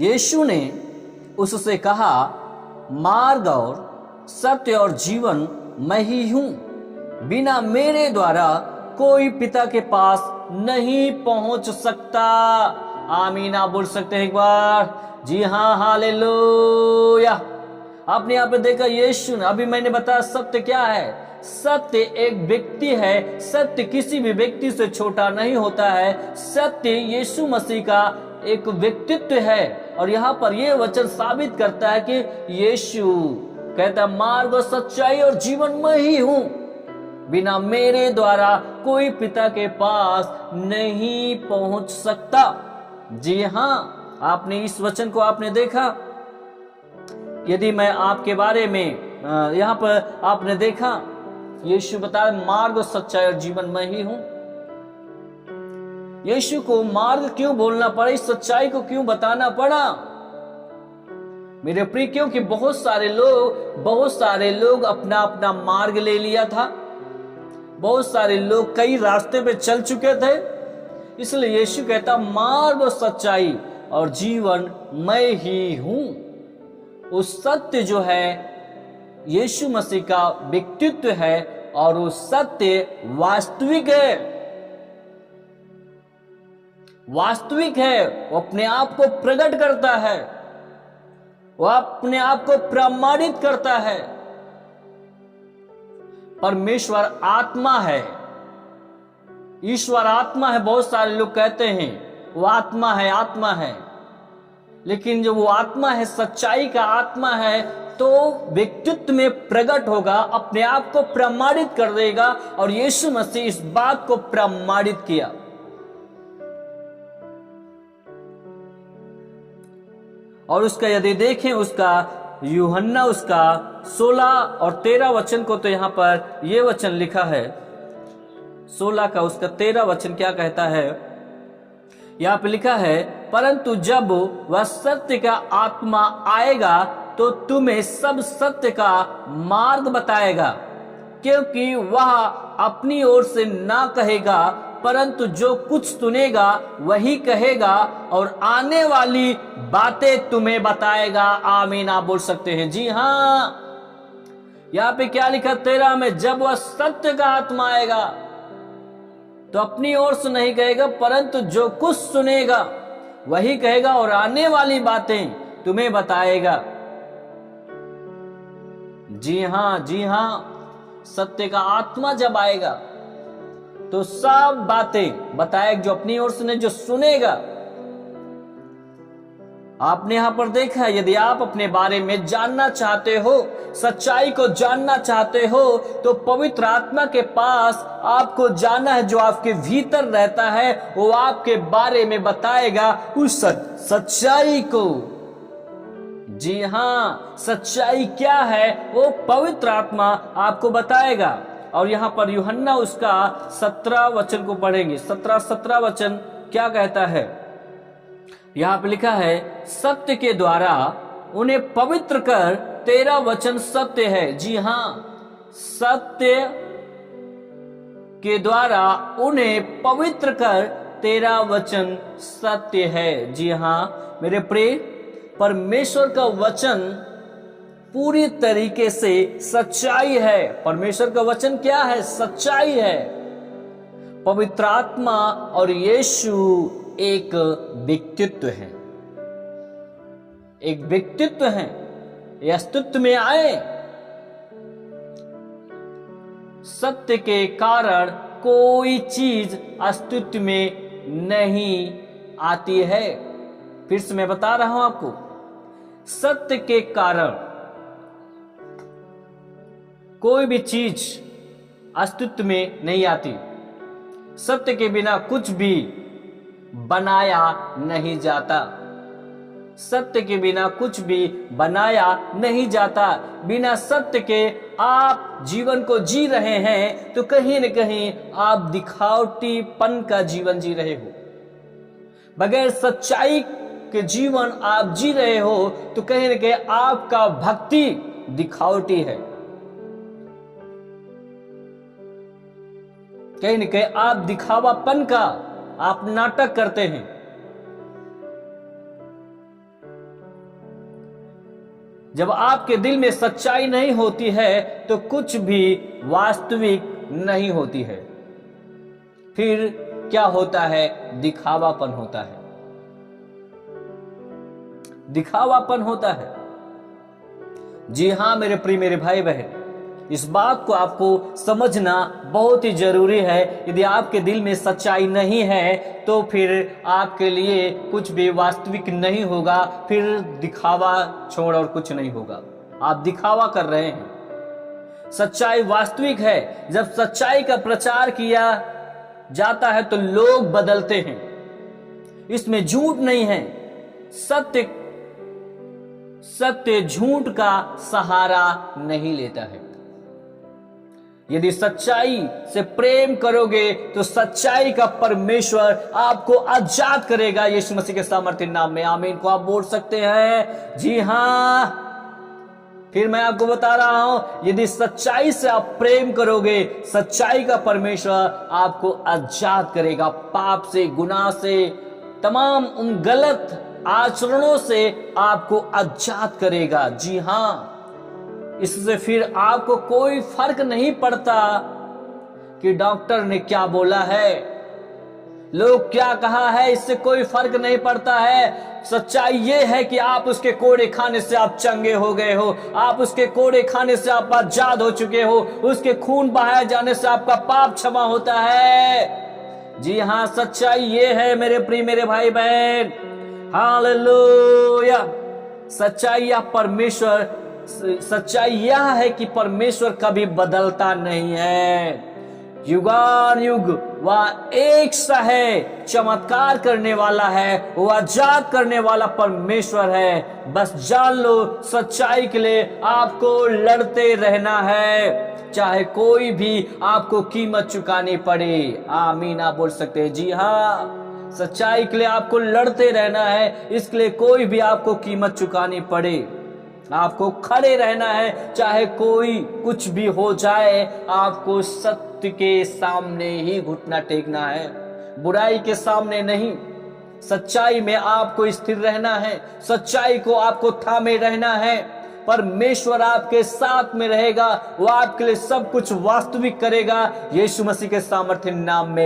यीशु ने उससे कहा, मार्ग और सत्य और जीवन मैं ही हूं, बिना मेरे द्वारा कोई पिता के पास नहीं पहुंच सकता। आमीन आप बोल सकते हैं एक बार? जी हाँ, हालेलुया। आपने यहाँ पे देखा यीशु ने, अभी मैंने बताया सत्य क्या है। सत्य एक व्यक्ति है, सत्य किसी भी व्यक्ति से छोटा नहीं होता है। सत्य यीशु मसीह का एक व्यक्तित्व है। और यहाँ पर यह वचन साबित करता है कि यीशु कहता है, मार्ग और सच्चाई और जीवन मैं ही हूं, बिना मेरे द्वारा कोई पिता के पास नहीं पहुंच सकता। जी हाँ, आपने इस वचन को आपने देखा। यदि मैं आपके बारे में यहाँ पर आपने देखा, यीशु बताया मार्ग और सच्चाई और जीवन मैं ही हूं। यीशु को मार्ग क्यों बोलना पड़ा, इस सच्चाई को क्यों बताना पड़ा मेरे प्रिय? क्योंकि बहुत सारे लोग अपना अपना मार्ग ले लिया था। बहुत सारे लोग कई रास्ते पे चल चुके थे। इसलिए यीशु कहता मार्ग और सच्चाई और जीवन मैं ही हूं। उस सत्य जो है यीशु मसीह का व्यक्तित्व है, और वो सत्य वास्तविक है। वास्तविक है, वो अपने आप को प्रकट करता है, वो अपने आप को प्रमाणित करता है। परमेश्वर आत्मा है, ईश्वर आत्मा है। बहुत सारे लोग कहते हैं वो आत्मा है, आत्मा है, लेकिन जो वो आत्मा है, सच्चाई का आत्मा है, तो व्यक्तित्व में प्रकट होगा, अपने आप को प्रमाणित कर देगा। और यीशु मसीह इस बात को प्रमाणित किया। और उसका यदि देखें, उसका यूहन्ना उसका 16 और 13 वचन को, तो यहां पर यह वचन लिखा है, 16 का उसका 13 वचन क्या कहता है? यहां पर लिखा है, परंतु जब वह सत्य का आत्मा आएगा तो तुम्हें सब सत्य का मार्ग बताएगा, क्योंकि वह अपनी ओर से ना कहेगा, परंतु जो कुछ सुनेगा वही कहेगा, और आने वाली बातें तुम्हें बताएगा। आमीन आप बोल सकते हैं? जी हाँ। यहाँ पे क्या लिखा 13 में? जब वह सत्य का आत्मा आएगा तो अपनी ओर से नहीं कहेगा, परंतु जो कुछ सुनेगा वही कहेगा, और आने वाली बातें तुम्हें बताएगा। जी हाँ, जी हाँ। सत्य का आत्मा जब आएगा तो सब बातें बताएगा, जो अपनी ओर से नहीं, जो सुनेगा। आपने यहां पर देखा, यदि आप अपने बारे में जानना चाहते हो, सच्चाई को जानना चाहते हो, तो पवित्र आत्मा के पास आपको जाना है। जो आपके भीतर रहता है वो आपके बारे में बताएगा उस सच्चाई को। जी हाँ, सच्चाई क्या है वो पवित्र आत्मा आपको बताएगा। और यहां पर यूहन्ना उसका 17 वचन को पढ़ेंगे। 17 वचन क्या कहता है? यहां पर लिखा है, सत्य के द्वारा उन्हें पवित्र कर 13 वचन सत्य है। जी हाँ, सत्य के द्वारा उन्हें पवित्र कर 13 वचन सत्य है। जी हाँ मेरे प्रिय, परमेश्वर का वचन पूरी तरीके से सच्चाई है। परमेश्वर का वचन क्या है? सच्चाई है। पवित्र आत्मा और यीशु एक व्यक्तित्व है, एक व्यक्तित्व है। ये अस्तित्व में आए। सत्य के कारण कोई चीज अस्तित्व में नहीं आती है। फिर से मैं बता रहा हूं आपको, सत्य के कारण कोई भी चीज अस्तित्व में नहीं आती। सत्य के बिना कुछ भी बनाया नहीं जाता। सत्य के बिना कुछ भी बनाया नहीं जाता। बिना सत्य के आप जीवन को जी रहे हैं तो कहीं न कहीं आप दिखावटीपन का जीवन जी रहे हो। बगैर सच्चाई के जीवन आप जी रहे हो तो कहीं न कहीं आपका भक्ति दिखावटी है। कहीं न कहीं आप दिखावापन का आप नाटक करते हैं। जब आपके दिल में सच्चाई नहीं होती है तो कुछ भी वास्तविक नहीं होती है। फिर क्या होता है? दिखावापन होता है, दिखावापन होता है। जी हां मेरे प्रिय मेरे भाई बहन, इस बात को आपको समझना बहुत ही जरूरी है। यदि आपके दिल में सच्चाई नहीं है तो फिर आपके लिए कुछ भी वास्तविक नहीं होगा, फिर दिखावा छोड़ और कुछ नहीं होगा। आप दिखावा कर रहे हैं। सच्चाई वास्तविक है। जब सच्चाई का प्रचार किया जाता है तो लोग बदलते हैं। इसमें झूठ नहीं है। सत्य झूठ का सहारा नहीं लेता है। यदि सच्चाई से प्रेम करोगे तो सच्चाई का परमेश्वर आपको आजाद करेगा। यीशु मसीह के सामर्थ्य नाम में आमीन को आप बोल सकते हैं। जी हां, फिर मैं आपको बता रहा हूं, यदि सच्चाई से आप प्रेम करोगे, सच्चाई का परमेश्वर आपको आजाद करेगा। पाप से, गुनाह से, तमाम उन गलत आचरणों से आपको आजाद करेगा। जी हां, इससे फिर आपको कोई फर्क नहीं पड़ता कि डॉक्टर ने क्या बोला है, लोग क्या कहा है, इससे कोई फर्क नहीं पड़ता है। सच्चाई ये है कि आप उसके कोड़े खाने से आप चंगे हो गए हो, आप उसके कोड़े खाने से आप आजाद हो चुके हो, उसके खून बहाए जाने से आपका पाप क्षमा होता है। जी हां, सच्चाई ये है मेरे प्रिय मेरे भाई बहन। हालेलुया। सच्चाई यह है कि परमेश्वर कभी बदलता नहीं है। युगान युग वह एक सा है, चमत्कार करने वाला है, वो आजाद करने वाला परमेश्वर है। बस जान लो, सच्चाई के लिए आपको लड़ते रहना है, चाहे कोई भी आपको कीमत चुकानी पड़े। आमीन आप बोल सकते हैं। जी हाँ, सच्चाई के लिए आपको लड़ते रहना है, इसके लिए कोई भी आपको कीमत चुकानी पड़े। आपको खड़े रहना है, चाहे कोई कुछ भी हो जाए, आपको सत्य के सामने ही घुटना टेकना है, बुराई के सामने नहीं। सच्चाई में आपको स्थिर रहना है, सच्चाई को आपको थामे रहना है। परमेश्वर आपके साथ में रहेगा, वो आपके लिए सब कुछ वास्तविक करेगा। यीशु मसीह के सामर्थ्य नाम में।